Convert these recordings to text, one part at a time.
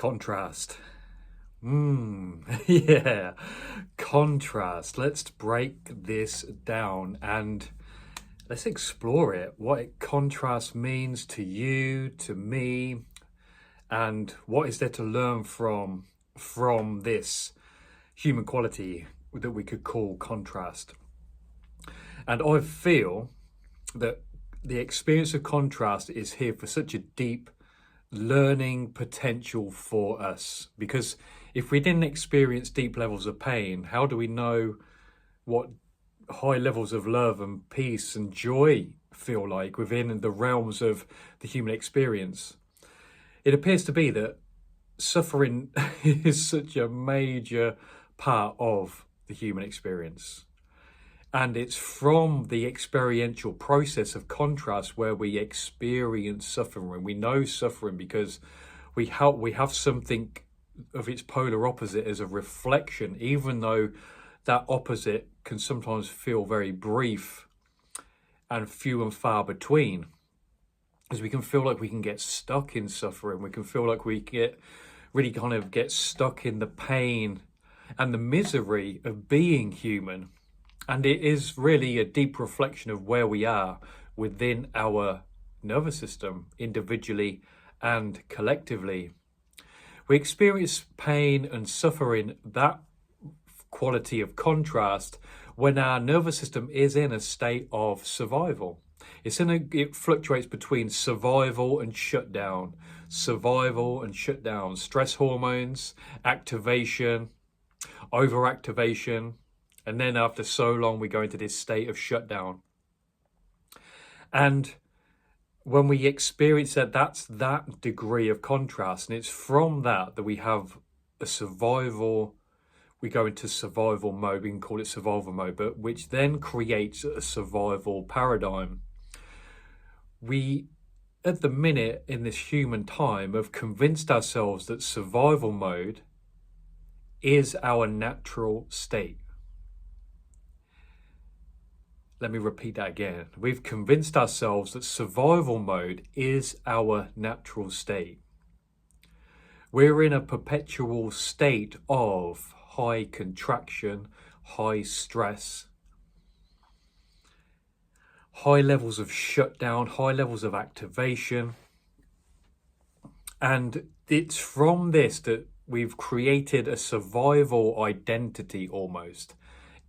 Contrast. Yeah, contrast. Let's break this down and let's explore it. What contrast means to you, to me, and what is there to learn from this human quality that we could call contrast. And I feel that the experience of contrast is here for such a deep learning potential for us, because if we didn't experience deep levels of pain, how do we know what high levels of love and peace and joy feel like within the realms of the human experience? It appears to be that suffering is such a major part of the human experience. And it's from the experiential process of contrast where we experience suffering. We know suffering because we have something of its polar opposite as a reflection, even though that opposite can sometimes feel very brief and few and far between. As we can feel like we can get stuck in suffering. We can feel like we get stuck in the pain and the misery of being human. And it is really a deep reflection of where we are within our nervous system, individually and collectively. We experience pain and suffering, that quality of contrast, when our nervous system is in a state of survival. It fluctuates between survival and shutdown, stress hormones, activation, overactivation. And then after so long, we go into this state of shutdown. And when we experience that, that's that degree of contrast. And it's from that we have a survival, we go into survival mode, we can call it survival mode, but which then creates a survival paradigm. We, at the minute in this human time, have convinced ourselves that survival mode is our natural state. Let me repeat that again. We've convinced ourselves that survival mode is our natural state. We're in a perpetual state of high contraction, high stress, high levels of shutdown, high levels of activation. And it's from this that we've created a survival identity almost,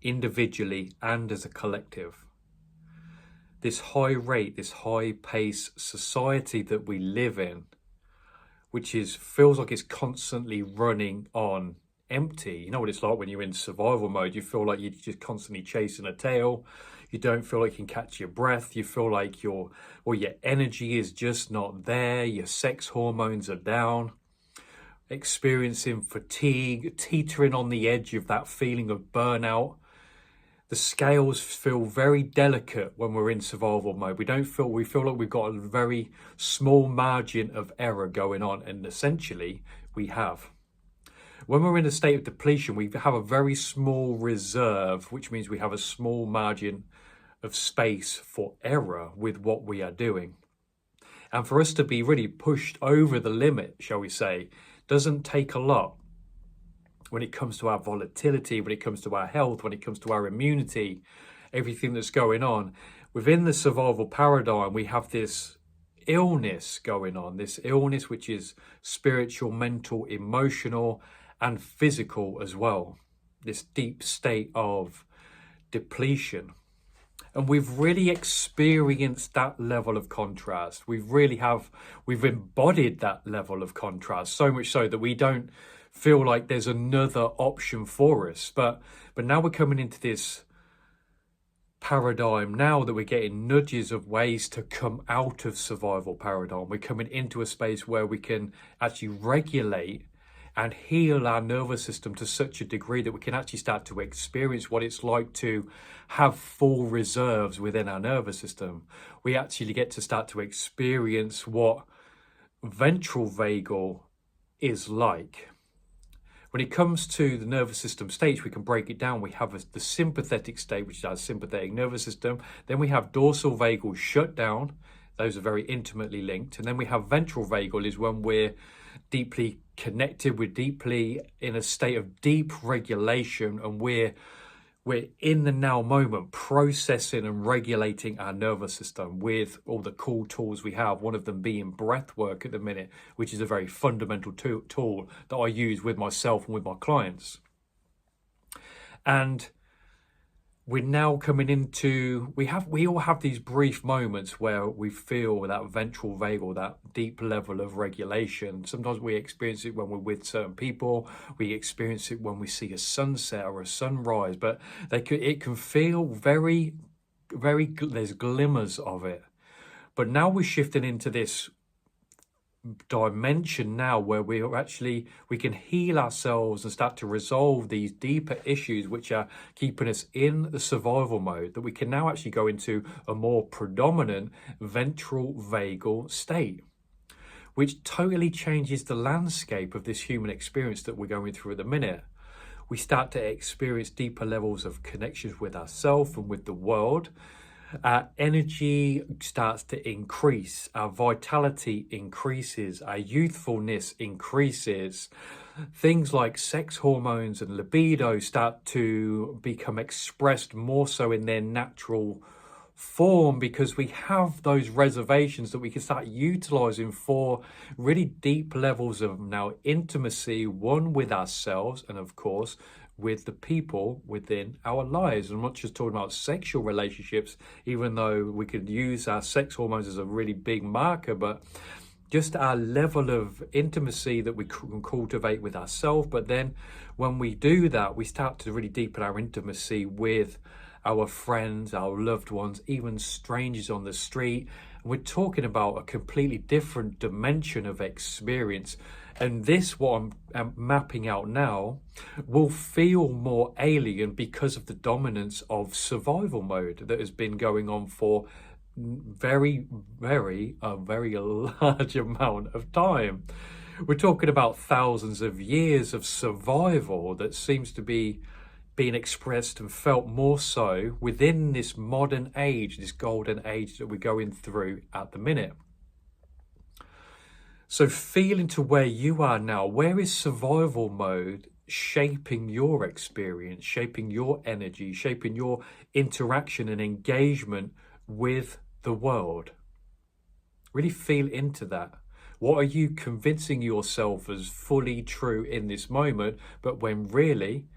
individually and as a collective. This high rate, this high pace society that we live in, which feels like it's constantly running on empty. You know what it's like when you're in survival mode. You feel like you're just constantly chasing a tail. You don't feel like you can catch your breath. You feel like your energy is just not there. Your sex hormones are down. Experiencing fatigue, teetering on the edge of that feeling of burnout. The scales feel very delicate when we're in survival mode. We feel like we've got a very small margin of error going on, and essentially we have. When we're in a state of depletion, we have a very small reserve, which means we have a small margin of space for error with what we are doing. And for us to be really pushed over the limit, shall we say, doesn't take a lot. When it comes to our volatility, when it comes to our health, when it comes to our immunity, everything that's going on. Within the survival paradigm, we have this illness going on, this illness which is spiritual, mental, emotional, and physical as well. This deep state of depletion. And we've really experienced that level of contrast. We've embodied that level of contrast, so much so that we don't feel like there's another option for us. But now we're coming into this paradigm, now that we're getting nudges of ways to come out of survival paradigm. We're coming into a space where we can actually regulate and heal our nervous system to such a degree that we can actually start to experience what it's like to have full reserves within our nervous system. We actually get to start to experience what ventral vagal is like. When it comes to the nervous system stage, we can break it down. We have the sympathetic state, which is our sympathetic nervous system. Then we have dorsal vagal shutdown. Those are very intimately linked. And then we have ventral vagal, is when we're deeply connected, we're deeply in a state of deep regulation, and we're in the now moment, processing and regulating our nervous system with all the cool tools we have, one of them being breath work at the minute, which is a very fundamental tool that I use with myself and with my clients. And we're now coming into, we all have these brief moments where we feel that ventral vagal, that deep level of regulation. Sometimes we experience it when we're with certain people. We experience it when we see a sunset or a sunrise, but it can feel very, there's glimmers of it. But now we're shifting into this dimension now where we can heal ourselves and start to resolve these deeper issues which are keeping us in the survival mode, that we can now actually go into a more predominant ventral vagal state, which totally changes the landscape of this human experience that we're going through at the minute. We start to experience deeper levels of connections with ourselves and with the world. Our energy starts to increase, our vitality increases, our youthfulness increases. Things like sex hormones and libido start to become expressed more so in their natural form, because we have those reservations that we can start utilizing for really deep levels of now intimacy, one with ourselves and of course with the people within our lives. I'm not just talking about sexual relationships, even though we could use our sex hormones as a really big marker, but just our level of intimacy that we can cultivate with ourselves. But then when we do that, we start to really deepen our intimacy with our friends, our loved ones, even strangers on the street. We're talking about a completely different dimension of experience. And this, what I'm mapping out now, will feel more alien because of the dominance of survival mode that has been going on for very large amount of time. We're talking about thousands of years of survival that seems to be being expressed and felt more so within this modern age, this golden age that we're going through at the minute. So feel into where you are now. Where is survival mode shaping your experience, shaping your energy, shaping your interaction and engagement with the world? Really feel into that. What are you convincing yourself as fully true in this moment, but when really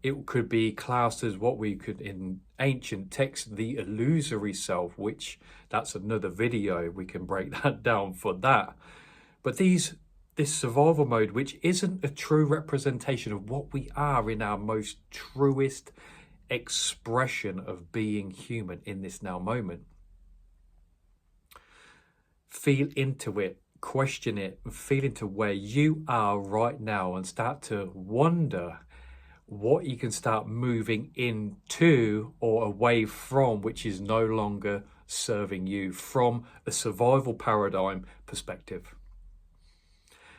it could be classed as what we could in ancient text, the illusory self, which that's another video. We can break that down for that. But this survival mode, which isn't a true representation of what we are in our most truest expression of being human in this now moment. Feel into it, question it, and feel into where you are right now and start to wonder what you can start moving into or away from, which is no longer serving you from a survival paradigm perspective.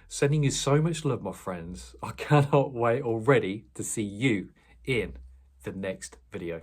Sending you so much love, my friends. I cannot wait already to see you in the next video.